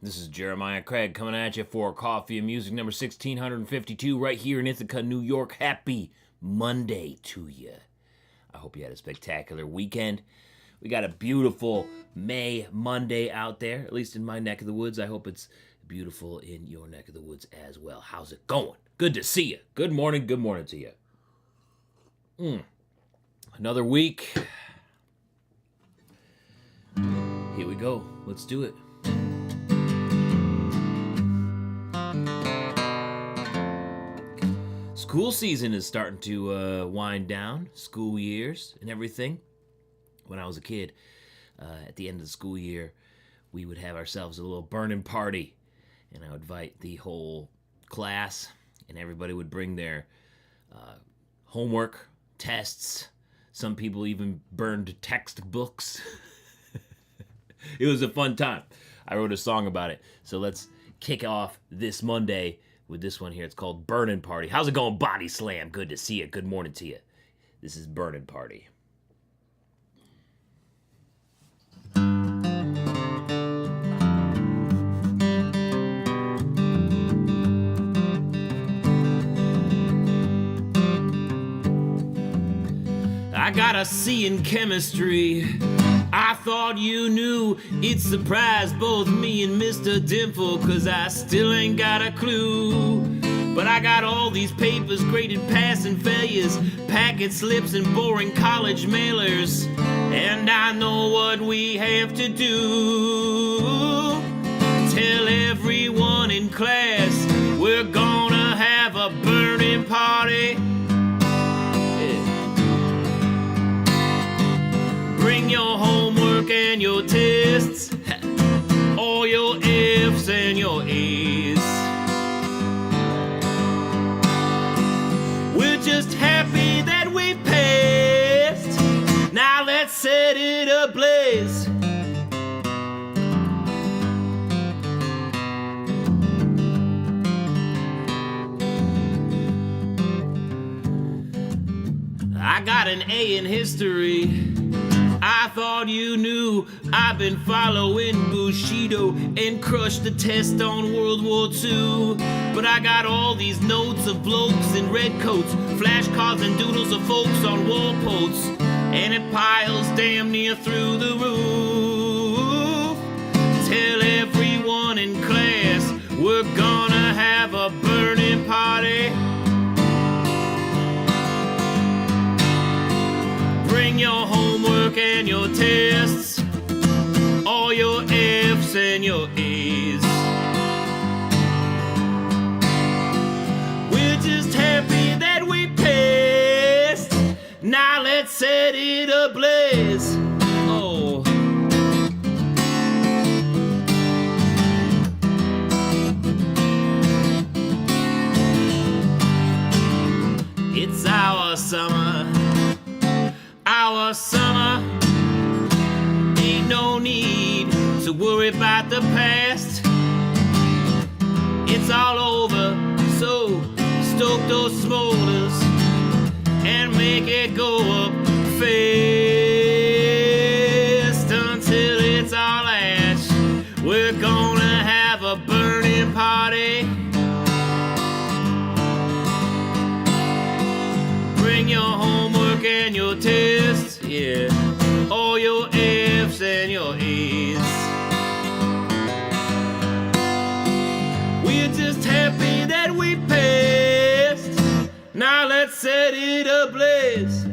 This is Jeremiah Craig coming at you for Coffee and Music number 1652 right here in Ithaca, New York. Happy Monday to you. I hope you had a spectacular weekend. We got a beautiful May Monday out there, at least in my neck of the woods. I hope it's beautiful in your neck of the woods as well. How's it going? Good to see you. Good morning to you. Another week. Here we go. Let's do it. School season is starting to wind down, school years and everything. When I was a kid, at the end of the school year, we would have ourselves a little burning party, and I would invite the whole class, and everybody would bring their homework, tests. Some people even burned textbooks. It was a fun time. I wrote a song about it, so let's kick off this Monday with this one here. It's called Burning Party. How's it going, Body Slam? Good to see you. Good morning to you. This is Burning Party. I got a C in chemistry. I thought you knew. It surprised both me and Mr. Dimple, 'cause I still ain't got a clue. But I got all these papers, graded passing failures, packet slips and boring college mailers, and I know what we have to do. Tell everyone in class we're gonna have a burning party. Bring your homework and your tests, all your F's and your A's. We're just happy that we passed. Now let's set it ablaze. I got an A in history. I thought you knew. I've been following Bushido and crushed the test on World War II. But I got all these notes of blokes in red coats, flashcards and doodles of folks on wall posts, and it piles damn near through the roof. Tell everyone in class we're gonna have a burning party. Bring your homework and your tests, all your F's and your A's. We're just happy that we passed. Now let's set it ablaze. Oh. It's our summer. Our summer, ain't no need to worry about the past. It's all over, so stoke those smolders and make it go up fast until it's all ash. We're gonna have a burning party. Bring your homework and your tests, yeah, all your F's and your A's. We're just happy that we passed. Now let's set it ablaze.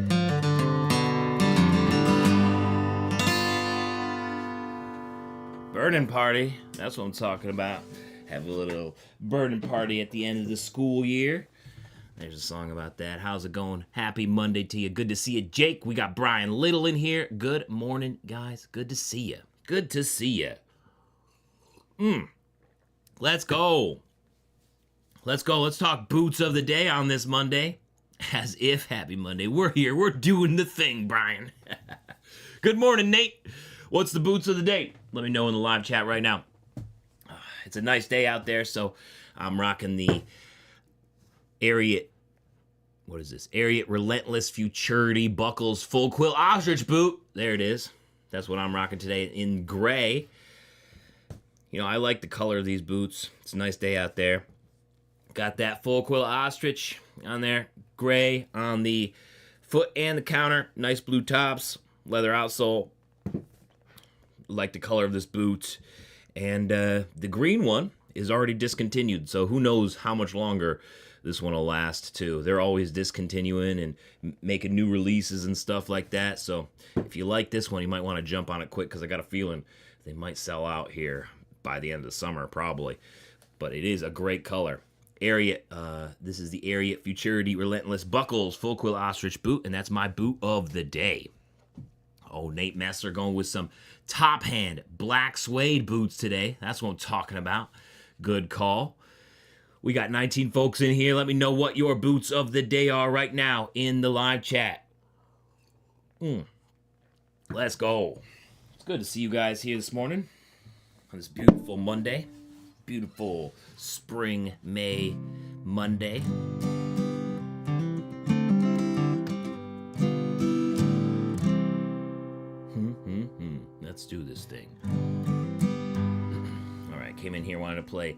Burning party, that's what I'm talking about. Have a little burning party at the end of the school year. There's a song about that. How's it going? Happy Monday to you. Good to see you, Jake. We got Brian Little in here. Good morning, guys. Good to see you. Good to see you. Let's go. Let's go. Let's talk boots of the day on this Monday. As if happy Monday. We're here. We're doing the thing, Brian. Good morning, Nate. What's the boots of the day? Let me know in the live chat right now. It's a nice day out there, so I'm rocking the Ariat, what is this? Ariat Relentless Futurity Buckles Full Quill Ostrich Boot. There it is. That's what I'm rocking today in gray. You know, I like the color of these boots. It's a nice day out there. Got that full quill ostrich on there. Gray on the foot and the counter. Nice blue tops. Leather outsole. Like the color of this boot. And the green one is already discontinued. So who knows how much longer this one will last too. They're always discontinuing and making new releases and stuff like that. So if you like this one, you might want to jump on it quick because I got a feeling they might sell out here by the end of the summer probably. But it is a great color. Ariat, this is the Ariat Futurity Relentless Buckles Full Quill Ostrich boot, and that's my boot of the day. Oh, Nate Messler going with some top hand black suede boots today. That's what I'm talking about. Good call. We got 19 folks in here. Let me know what your boots of the day are right now in the live chat. Let's go. It's good to see you guys here this morning on this beautiful Monday. Beautiful spring, May Monday. Let's do this thing. All right, came in here, wanted to play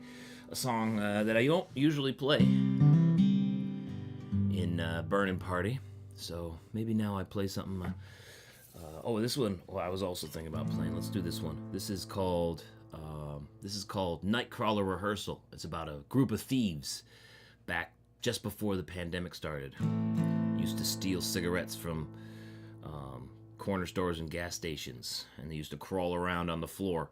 a song that I don't usually play in Burning Party. So maybe now I play something. This one. Well, I was also thinking about playing. Let's do this one. This is called Nightcrawler Rehearsal. It's about a group of thieves back just before the pandemic started. Used to steal cigarettes from corner stores and gas stations, and they used to crawl around on the floor,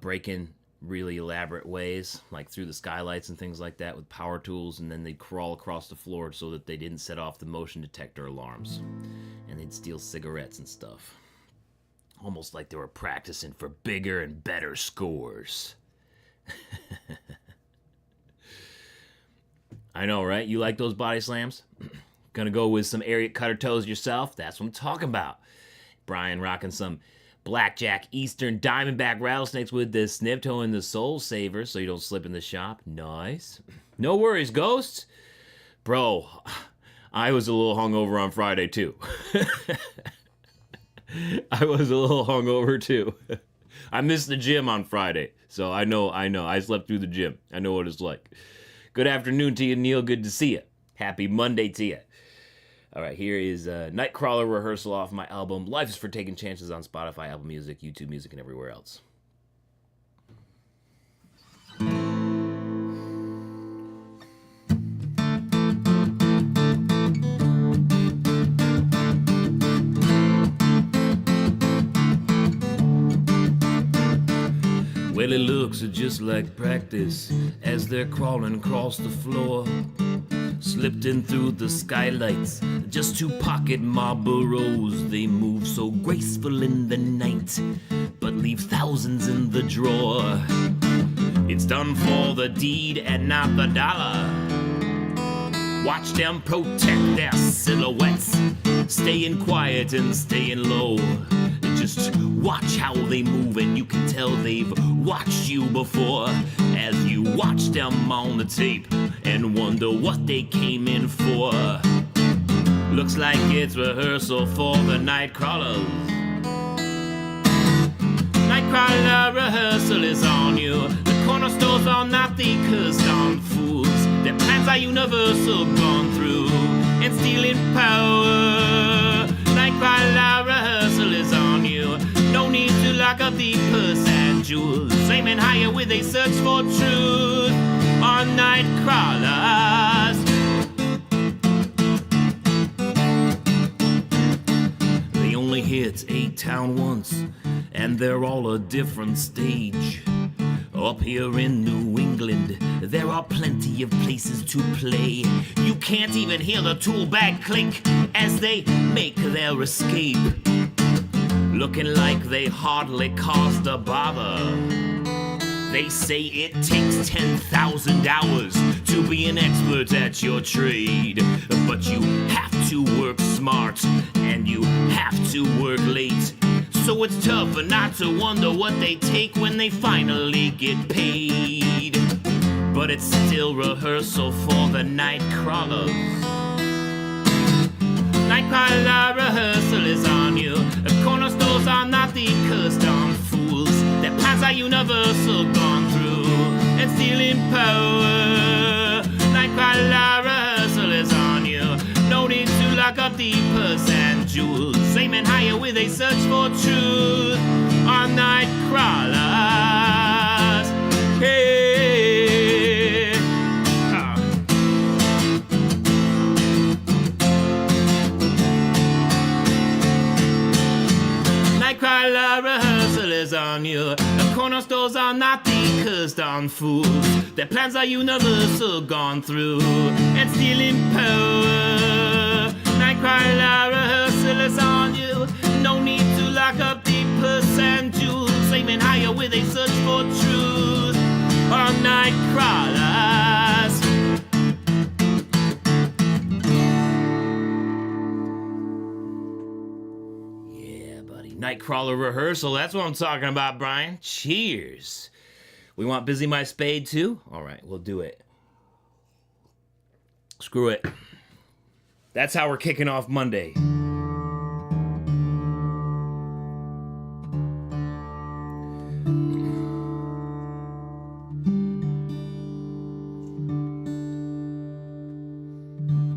break in really elaborate ways, like through the skylights and things like that with power tools, and then they'd crawl across the floor so that they didn't set off the motion detector alarms, and they'd steal cigarettes and stuff. Almost like they were practicing for bigger and better scores. I know, right? You like those body slams? Gonna go with some Ariat cutter toes yourself? That's what I'm talking about. Brian rocking some Blackjack Eastern Diamondback rattlesnakes with the snip toe and the soul saver so you don't slip in the shop. Nice. No worries, Ghosts. Bro, I was a little hungover on Friday too. I was a little hungover too. I missed the gym on Friday, so I know. I slept through the gym. I know what it's like. Good afternoon to you, Neil. Good to see you. Happy Monday to you. All right, here is Nightcrawler Rehearsal off my album Life is for Taking Chances on Spotify, Apple Music, YouTube Music, and everywhere else. Well, it looks just like practice as they're crawling across the floor. Slipped in through the skylights just to pocket Marlboros. They move so graceful in the night, but leave thousands in the drawer. It's done for the deed and not the dollar. Watch them protect their silhouettes, staying quiet and staying low. Just watch how they move and you can tell they've watched you before. As you watch them on the tape and wonder what they came in for. Looks like it's rehearsal for the Nightcrawlers. Nightcrawler rehearsal is on you. The corner stores are not the cursed on fools. Their plans are universal, gone through and stealing power. Nightcrawler rehearsal is on you. No need to lock up the purse and jewels. Aiming higher with a search for truth on Nightcrawlers. They only hit A-Town once, and they're all a different stage. Up here in New England, there are plenty of places to play. You can't even hear the tool bag click as they make their escape. Looking like they hardly caused a bother. They say it takes 10,000 hours to be an expert at your trade. But you have to work smart and you have to work late. So it's tough not to wonder what they take when they finally get paid. But it's still rehearsal for the Nightcrawlers. Nightcrawler rehearsal is on you. The corner stores are not the cursed on fools. Their plans are universal, gone through and stealing power. Nightcrawler, rehearsal is on you. No need to lock up the purse and jewels. Aiming higher with a search for truth on Nightcrawlers. Hey. Nightcrawler, rehearsal is on you. The corner stores are not the cursed on fools. Their plans are universal, gone through and stealing power. Nightcrawler, rehearsal is on you. No need to lock up the purse and jewels. Aiming higher with a search for truth on Nightcrawlers. Yeah, buddy. Nightcrawler rehearsal. That's what I'm talking about, Brian. Cheers. We want Busy My Spade too? All right, we'll do it. Screw it. That's how we're kicking off Monday.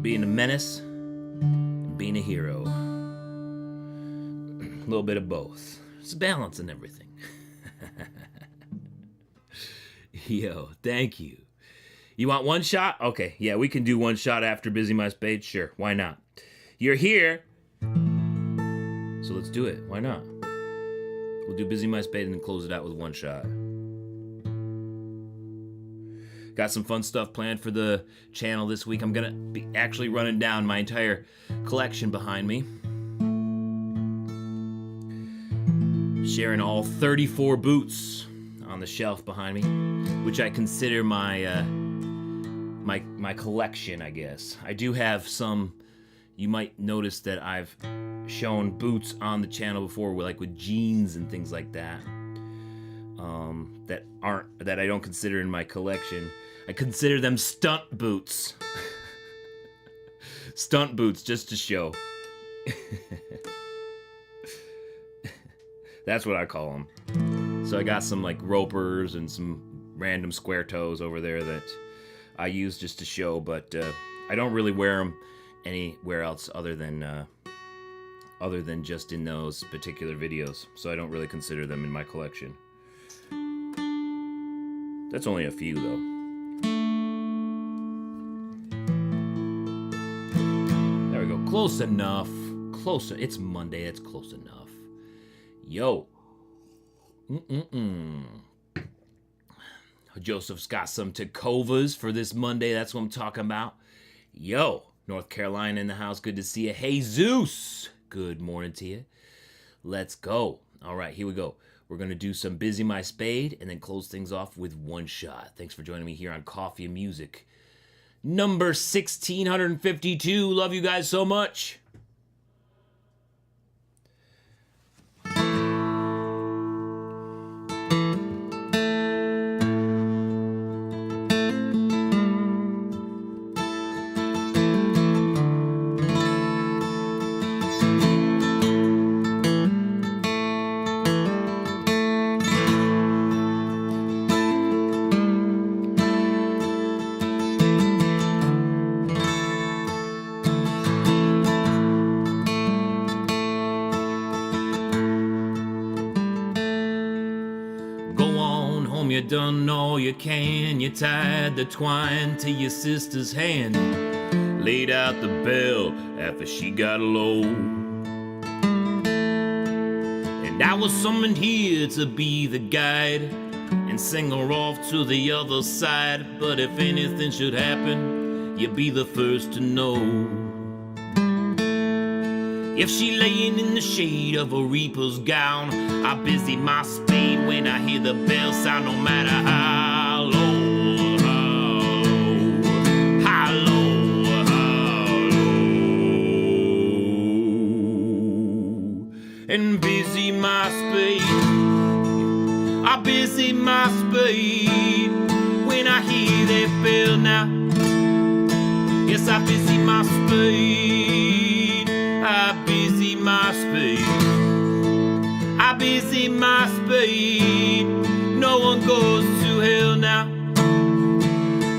Being a menace and being a hero. A little bit of both. It's a balance in everything. Yo, thank you. You want one shot? Okay, yeah, we can do one shot after Busy My Spade. Sure, why not? You're here, so let's do it. Why not? We'll do Busy My Spade and then close it out with one shot. Got some fun stuff planned for the channel this week. I'm gonna be actually running down my entire collection behind me. Sharing all 34 boots on the shelf behind me, which I consider my my collection, I guess. I do have some. You might notice that I've shown boots on the channel before, with jeans and things like that. That I don't consider in my collection. I consider them stunt boots. Stunt boots, just to show. That's what I call them. So I got some ropers and some random square toes over there that I use just to show, but I don't really wear them anywhere else other than just in those particular videos. So I don't really consider them in my collection. That's only a few though. There we go. Close enough. Close. It's Monday. It's close enough. Yo. Joseph's got some Tacovas for this Monday. That's what I'm talking about. Yo, North Carolina in the house. Good to see you. Hey, Zeus. Good morning to you. Let's go. All right, here we go. We're going to do some Busy My Spade and then close things off with one shot. Thanks for joining me here on Coffee and Music. Number 1652. Love you guys so much. You done all you can. You tied the twine to your sister's hand, laid out the bell after she got low. And I was summoned here to be the guide and sing her off to the other side. But if anything should happen, you'll be the first to know. If she laying in the shade of a reaper's gown, I busy my spade when I hear the bell sound, no matter how low, how low, how low. And busy my spade, I busy my spade when I hear that bell now. Yes, I busy my spade, I busy my spade, I busy my spade goes to hell now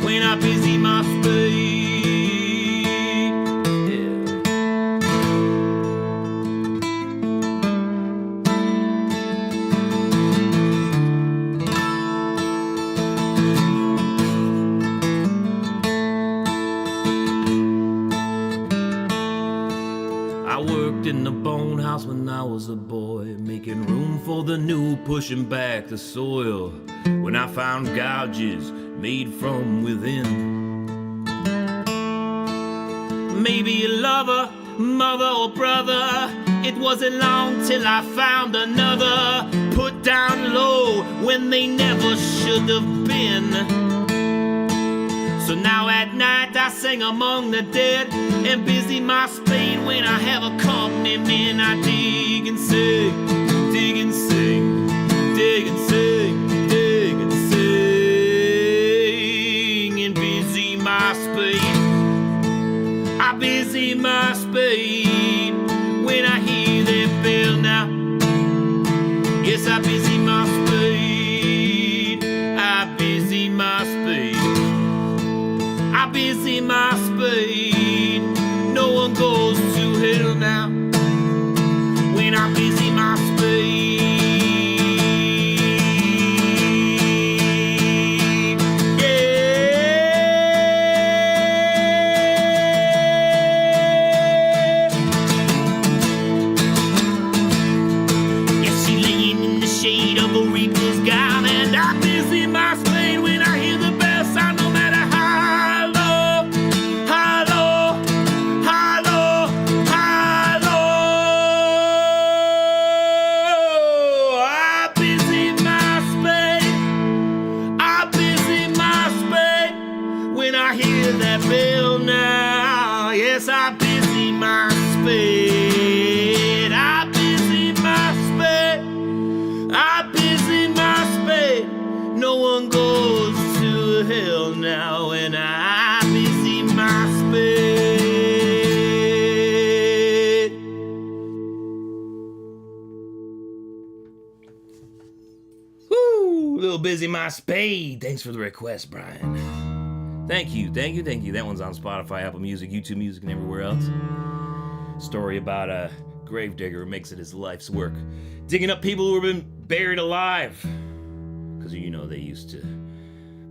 when I busy my spade. I worked in the bone house when I was a boy, making room for the new, pushing back the soil. When I found gouges made from within, maybe a lover, mother or brother. It wasn't long till I found another, put down low when they never should have been. So now at night I sing among the dead and busy my spade when I have a company man. I dig and sing, dig and sing, dig and sing, dig and sing, and busy my spade. I busy my spade when I hear that bell now. Yes, I busy my spade. I busy my spade. I busy my spade. No one goes to hell now when I busy my spade. Yeah. You see, laying in the shade of a reaper's gown, and I busy my spade when I hear the bell sound, no matter how. I hear that bell now. Yes, I busy my spade. I busy my spade. I busy my spade. No one goes to hell now, and I busy my spade. Woo! Little busy my spade. Thanks for the request, Brian. Thank you. That one's on Spotify, Apple Music, YouTube Music, and everywhere else. Story about a gravedigger who makes it his life's work, digging up people who have been buried alive. Because, you know, they used to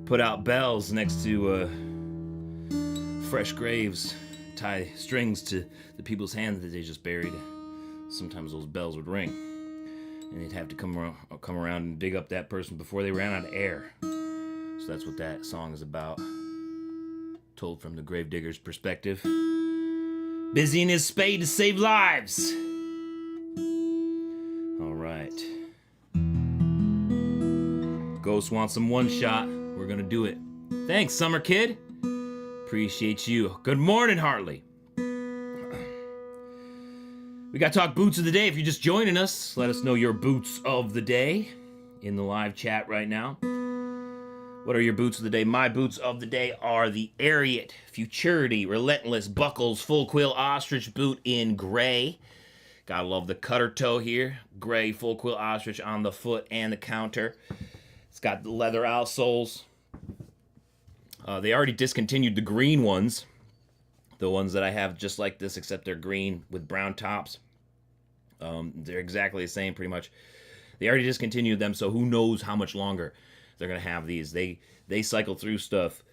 put out bells next to fresh graves, tie strings to the people's hands that they just buried. Sometimes those bells would ring, and they'd have to come around and dig up that person before they ran out of air. So that's what that song is about. Told from the gravedigger's perspective. Busy in his spade to save lives. All right. Ghost wants some one shot. We're gonna do it. Thanks, Summer Kid. Appreciate you. Good morning, Hartley. We got to talk boots of the day. If you're just joining us, let us know your boots of the day in the live chat right now. What are your boots of the day? My boots of the day are the Ariat Futurity Relentless Buckles Full Quill Ostrich boot in gray. Gotta love the cutter toe here. Gray full quill ostrich on the foot and the counter. It's got the leather outsoles. They already discontinued the green ones. The ones that I have just like this, except they're green with brown tops. They're exactly the same pretty much. They already discontinued them, so who knows how much longer they're gonna have these. They cycle through stuff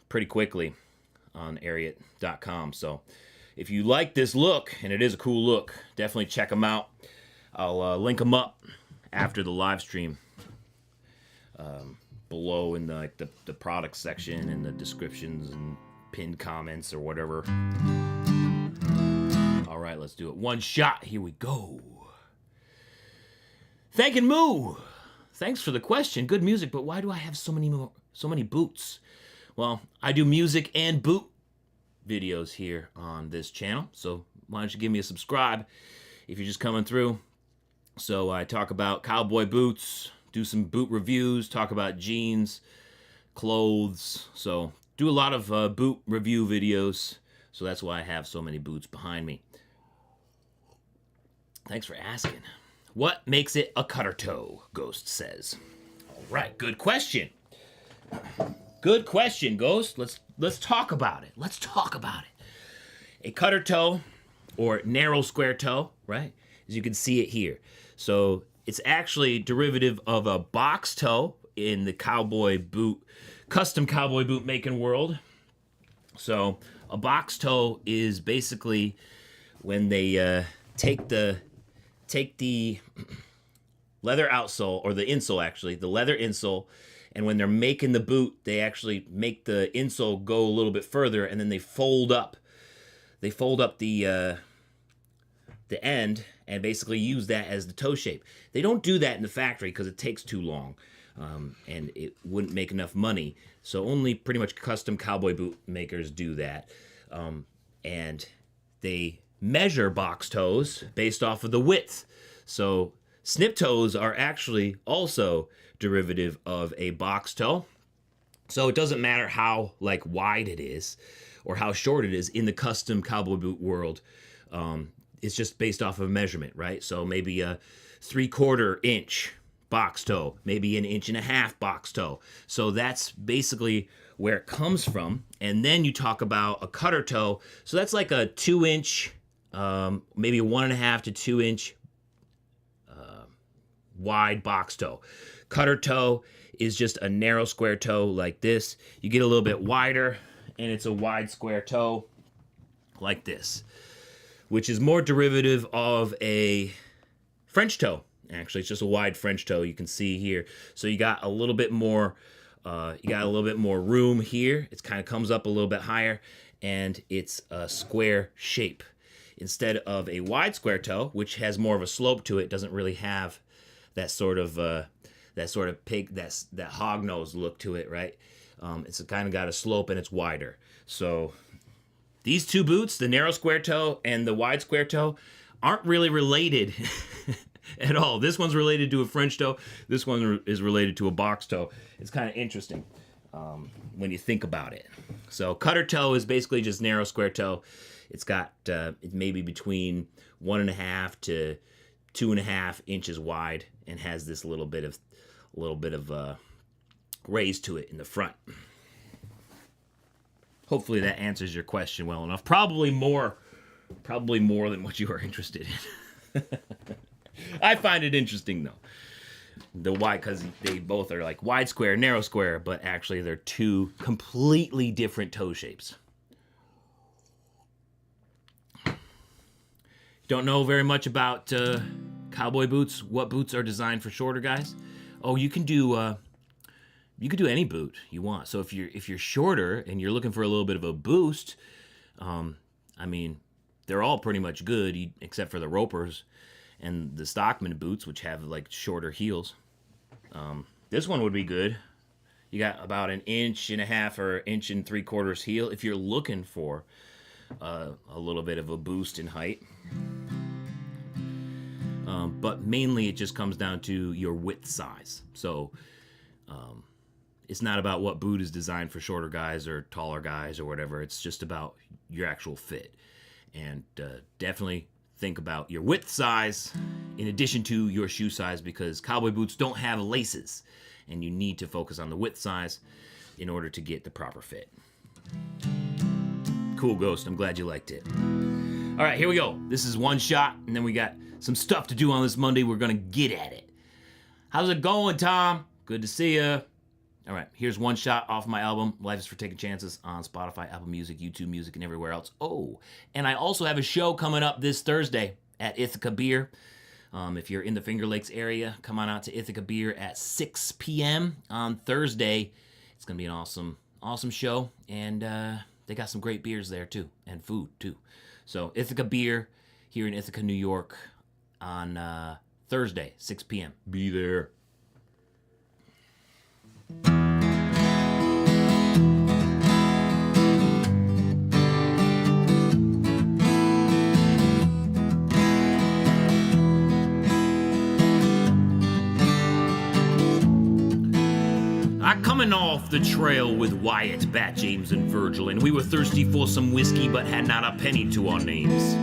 pretty quickly on Ariat.com. So if you like this look, and it is a cool look, definitely check them out. I'll link them up after the live stream below in the product section and the descriptions and pinned comments or whatever. All right, let's do it. One shot. Here we go. Thanking Moo. Thanks for the question. Good music, but why do I have so many boots? Well, I do music and boot videos here on this channel, so why don't you give me a subscribe if you're just coming through. So I talk about cowboy boots, do some boot reviews, talk about jeans, clothes. So do a lot of boot review videos, so that's why I have so many boots behind me. Thanks for asking. What makes it a cutter toe? Ghost says. All Right, good question. Good question, Ghost. Let's talk about it. Let's talk about it. A cutter toe or narrow square toe, right? As you can see it here. So it's actually derivative of a box toe in the custom cowboy boot making world. So a box toe is basically when they take the leather outsole, or the insole actually, the leather insole, and when they're making the boot, they actually make the insole go a little bit further, and then they fold up the end and basically use that as the toe shape. They don't do that in the factory because it takes too long, and it wouldn't make enough money. So only pretty much custom cowboy boot makers do that, and they measure box toes based off of the width. So snip toes are actually also derivative of a box toe. So it doesn't matter how wide it is or how short it is in the custom cowboy boot world. It's just based off of measurement, right? So maybe a 3/4 inch box toe, maybe an 1.5 inch box toe. So that's basically where it comes from. And then you talk about a cutter toe. So that's like a 2 inch, maybe 1.5 to 2 inch wide box toe. Cutter toe is just a narrow square toe like this. You get a little bit wider, and it's a wide square toe like this, which is more derivative of a French toe. Actually, it's just a wide French toe. You can see here. So you got a little bit more. Room here. It kind of comes up a little bit higher, and it's a square shape instead of a wide square toe, which has more of a slope to it. Doesn't really have that sort of pig, that hog nose look to it, right? It's kind of got a slope, and it's wider. So these two boots, the narrow square toe and the wide square toe, aren't really related at all. This one's related to a French toe. This one is related to a box toe. It's kind of interesting when you think about it. So cutter toe is basically just narrow square toe. It's got maybe between 1.5 to 2.5 inches wide, and has this little bit of raise to it in the front. Hopefully that answers your question well enough. Probably more than what you are interested in. I find it interesting though. Because they both are like wide square, narrow square, but actually they're two completely different toe shapes. Don't know very much about cowboy boots. What boots are designed for shorter guys? Oh, you can do any boot you want. So if you're shorter and you're looking for a little bit of a boost, I mean, they're all pretty much good except for the ropers and the Stockman boots, which have like shorter heels. This one would be good. You got about 1.5 inches or 1.75 inches heel if you're looking for a little bit of a boost in height. But mainly it just comes down to your width size. So it's not about what boot is designed for shorter guys or taller guys or whatever. It's just about your actual fit. And definitely think about your width size in addition to your shoe size, because cowboy boots don't have laces, and you need to focus on the width size in order to get the proper fit. Cool, Ghost. I'm glad you liked it. All right, here we go. This is one shot, and then we got some stuff to do on this Monday. We're going to get at it. How's it going, Tom? Good to see you. All right, here's one shot off my album, Life is for Taking Chances, on Spotify, Apple Music, YouTube Music, and everywhere else. Oh, and I also have a show coming up this Thursday at Ithaca Beer. If you're in the Finger Lakes area, come on out to Ithaca Beer at 6 p.m. on Thursday. It's going to be an awesome show, and they got some great beers there, too, and food, too. So Ithaca Beer here in Ithaca, New York on Thursday, 6 p.m. Be there. Coming off the trail with Wyatt, Bat, James, and Virgil, and we were thirsty for some whiskey but had not a penny to our names.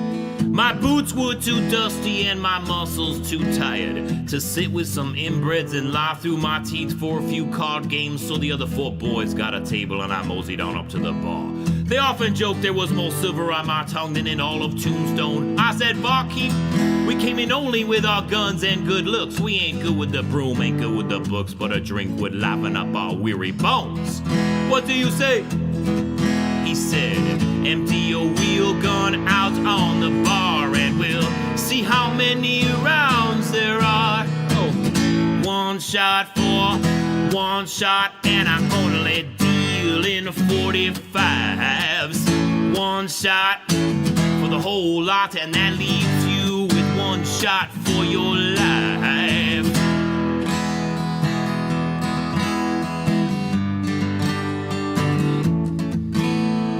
My boots were too dusty and my muscles too tired to sit with some inbreds and lie through my teeth for a few card games, so the other 4 boys got a table and I moseyed on up to the bar. They often joked there was more silver on my tongue than in all of Tombstone. I said, barkeep, we came in only with our guns and good looks. We ain't good with the broom, ain't good with the books, but a drink would liven up our weary bones. What do you say? He said, empty your wheel gun out on the bar and we'll see how many rounds there are. Oh, 1 shot for 1 shot and I'm only dealing 45s. 1 shot for the whole lot and that leaves you with 1 shot for your life.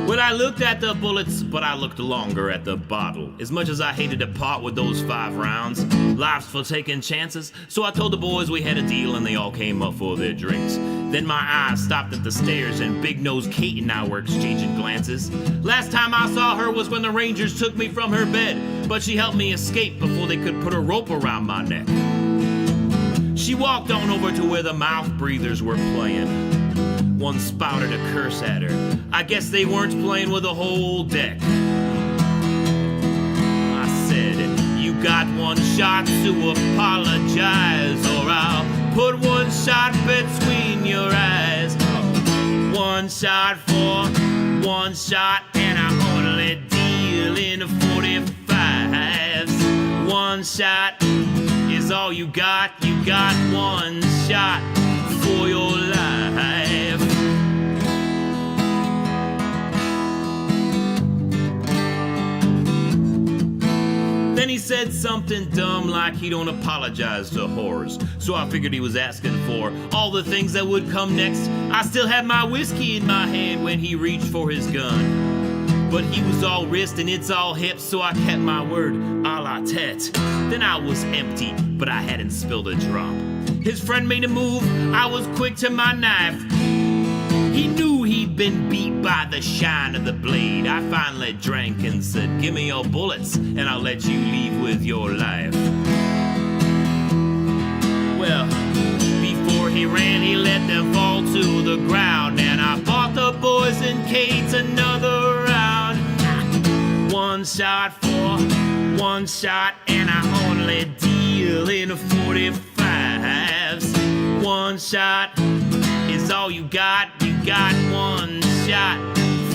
Well, I looked at the bullets, but I looked longer at the bottle. As much as I hated to part with those 5 rounds, life's for taking chances. So I told the boys we had a deal and they all came up for their drinks. Then my eyes stopped at the stairs and Big Nose Kate and I were exchanging glances. Last time I saw her was when the Rangers took me from her bed, but she helped me escape before they could put a rope around my neck. She walked on over to where the mouth breathers were playing. One spouted a curse at her. I guess they weren't playing with a whole deck. I said, you got 1 shot to apologize, or I'll put 1 shot between your eyes. 1 shot for 1 shot, and I'm only dealing 45s. 1 shot is all you got. You got 1 shot for your life. Then he said something dumb like he don't apologize to whores. So I figured he was asking for all the things that would come next. I still had my whiskey in my hand when he reached for his gun. But he was all wrist and it's all hip, so I kept my word a la tete. Then I was empty, but I hadn't spilled a drop. His friend made a move, I was quick to my knife. He knew he'd been beat by the shine of the blade. I finally drank and said, give me your bullets and I'll let you leave with your life. Well, before he ran, he let them fall to the ground, and I bought the boys and Kate another round. 1 shot for 1 shot, and I only deal in 45s. 1 shot is all you got. You got 1 shot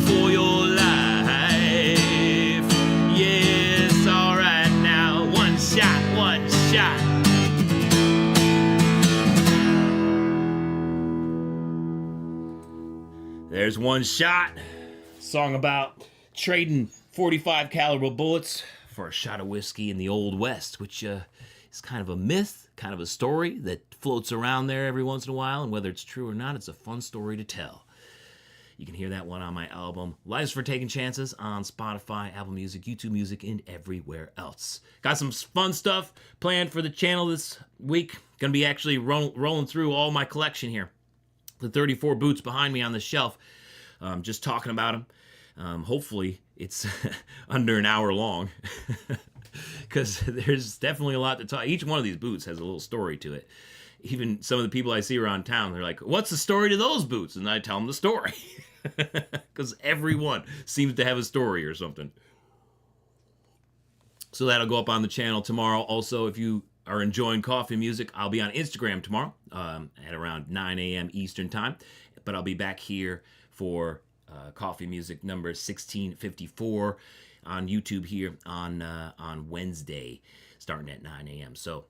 for your life. Yes, alright now. 1 shot, 1 shot. There's 1 shot. Song about trading 45 caliber bullets for a shot of whiskey in the Old West, which is kind of a myth, kind of a story that floats around there every once in a while, and whether it's true or not, it's a fun story to tell. You can hear that one on my album, Life's for Taking Chances, on Spotify, Apple Music, YouTube Music, and everywhere else. Got some fun stuff planned for the channel this week. Gonna be actually rolling through all my collection here. The 34 boots behind me on the shelf. Just talking about them. Hopefully it's under an hour long, because there's definitely a lot to talk. Each one of these boots has a little story to it. Even some of the people I see around town, they're like, what's the story to those boots? And I tell them the story, because everyone seems to have a story or something. So that'll go up on the channel tomorrow. Also, if you are enjoying coffee music, I'll be on Instagram tomorrow at around 9 a.m. Eastern time. But I'll be back here for coffee music number 1654 on YouTube here on Wednesday, starting at 9 a.m. So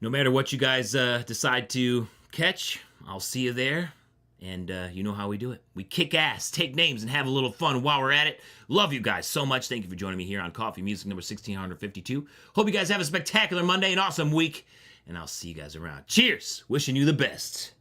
no matter what you guys decide to catch, I'll see you there. And you know how we do it. We kick ass, take names, and have a little fun while we're at it. Love you guys so much. Thank you for joining me here on Coffee Music number 1652. Hope you guys have a spectacular Monday, an awesome week, and I'll see you guys around. Cheers. Wishing you the best.